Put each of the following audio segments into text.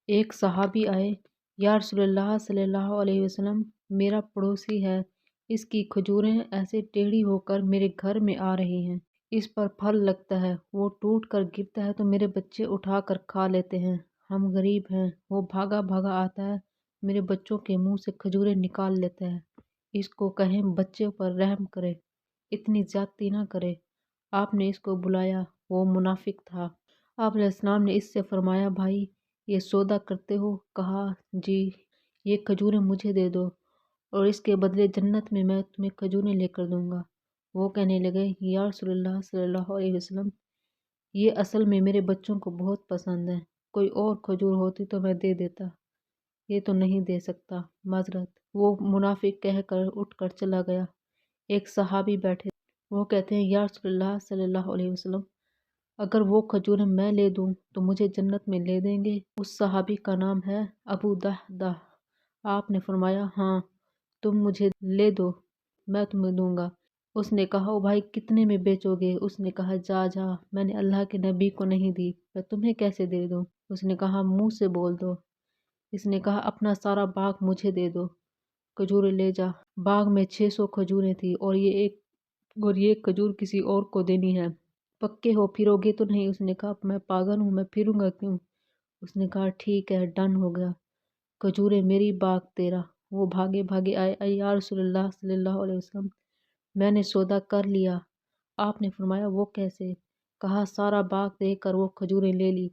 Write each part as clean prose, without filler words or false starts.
ایک صحابی آئے، یا رسول اللہ صلی اللہ علیہ وسلم، میرا پڑوسی ہے، اس کی کھجوریں ایسے ٹیڑھی ہو کر میرے گھر میں آ رہی ہیں، اس پر پھل لگتا ہے، وہ ٹوٹ کر گرتا ہے تو میرے بچے اٹھا کر کھا لیتے ہیں، ہم غریب ہیں، وہ بھاگا بھاگا آتا ہے، میرے بچوں کے منہ سے کھجوریں نکال لیتا ہے، اس کو کہیں بچے پر رحم کرے، اتنی زیادتی نہ کرے۔ آپ نے اس کو بلایا، وہ منافق تھا۔ آپ علیہ السلام نے اس سے فرمایا، بھائی یہ سودا کرتے ہو؟ کہا جی۔ یہ کھجوریں مجھے دے دو اور اس کے بدلے جنت میں تمہیں کھجوریں لے کر دوں گا۔ وہ کہنے لگے، یا رسول اللہ صلی اللہ علیہ وسلم، یہ اصل میں میرے بچوں کو بہت پسند ہے، کوئی اور کھجور ہوتی تو میں دے دیتا، یہ تو نہیں دے سکتا، معذرت۔ وہ منافق کہہ کر اٹھ کر چلا گیا۔ ایک صحابی بیٹھے، وہ کہتے ہیں، یا رسول اللہ صلی اللہ علیہ وسلم، اگر وہ کھجوریں میں لے دوں تو مجھے جنت میں لے دیں گے؟ اس صحابی کا نام ہے ابو دحدہ۔ آپ نے فرمایا، ہاں، تم مجھے لے دو، میں تمہیں دوں گا۔ اس نے کہا، او بھائی کتنے میں بیچو گے؟ اس نے کہا، جا جا، میں نے اللہ کے نبی کو نہیں دی، میں تمہیں کیسے دے دوں؟ اس نے کہا، منہ سے بول دو۔ اس نے کہا، اپنا سارا باغ مجھے دے دو، کھجوریں لے جا۔ باغ میں 600 کھجوریں تھی اور یہ کھجور کسی اور کو دینی ہے، پکے ہو پھرو گے تو نہیں؟ اس نے کہا، میں پاگل ہوں، میں پھروں گا کیوں؟ اس نے کہا، ٹھیک ہے، ڈن ہو گیا، کھجوریں میری، باغ تیرا۔ وہ بھاگے بھاگے آئے، اے یا رسول اللہ صلی اللہ علیہ وسلم، میں نے سودا کر لیا۔ آپ نے فرمایا، وہ کیسے؟ کہا، سارا باغ دے کر وہ کھجوریں لے لی۔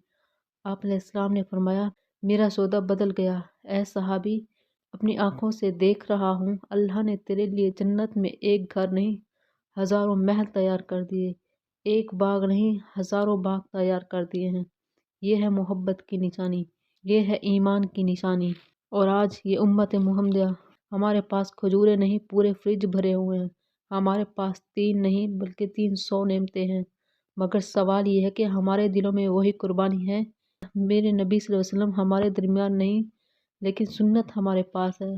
آپ علیہ السلام نے فرمایا، میرا سودا بدل گیا، اے صحابی، اپنی آنکھوں سے دیکھ رہا ہوں، اللہ نے تیرے لیے جنت میں ایک گھر نہیں، ہزاروں محل تیار کر دیے، ایک باغ نہیں، ہزاروں باغ تیار کر دیے ہیں۔ یہ ہے محبت کی نشانی، یہ ہے ایمان کی نشانی۔ اور آج یہ امت محمدیہ، ہمارے پاس کھجوریں نہیں، پورے فریج بھرے ہوئے ہیں، ہمارے پاس 3 نہیں بلکہ 300 نعمتیں ہیں، مگر سوال یہ ہے کہ ہمارے دلوں میں وہی قربانی ہے؟ میرے نبی صلی اللہ علیہ وسلم ہمارے درمیان نہیں، لیکن سنت ہمارے پاس ہے۔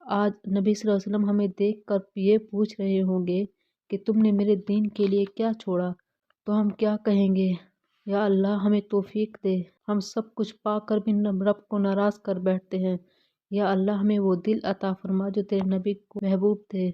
آج نبی صلی اللہ علیہ وسلم ہمیں دیکھ کر یہ پوچھ رہے ہوں گے کہ تم نے میرے دین کے لیے کیا چھوڑا، تو ہم کیا کہیں گے؟ یا اللہ ہمیں توفیق دے، ہم سب کچھ پا کر بھی رب کو ناراض کر بیٹھتے ہیں۔ یا اللہ ہمیں وہ دل عطا فرما جو تیرے نبی کو محبوب تھے۔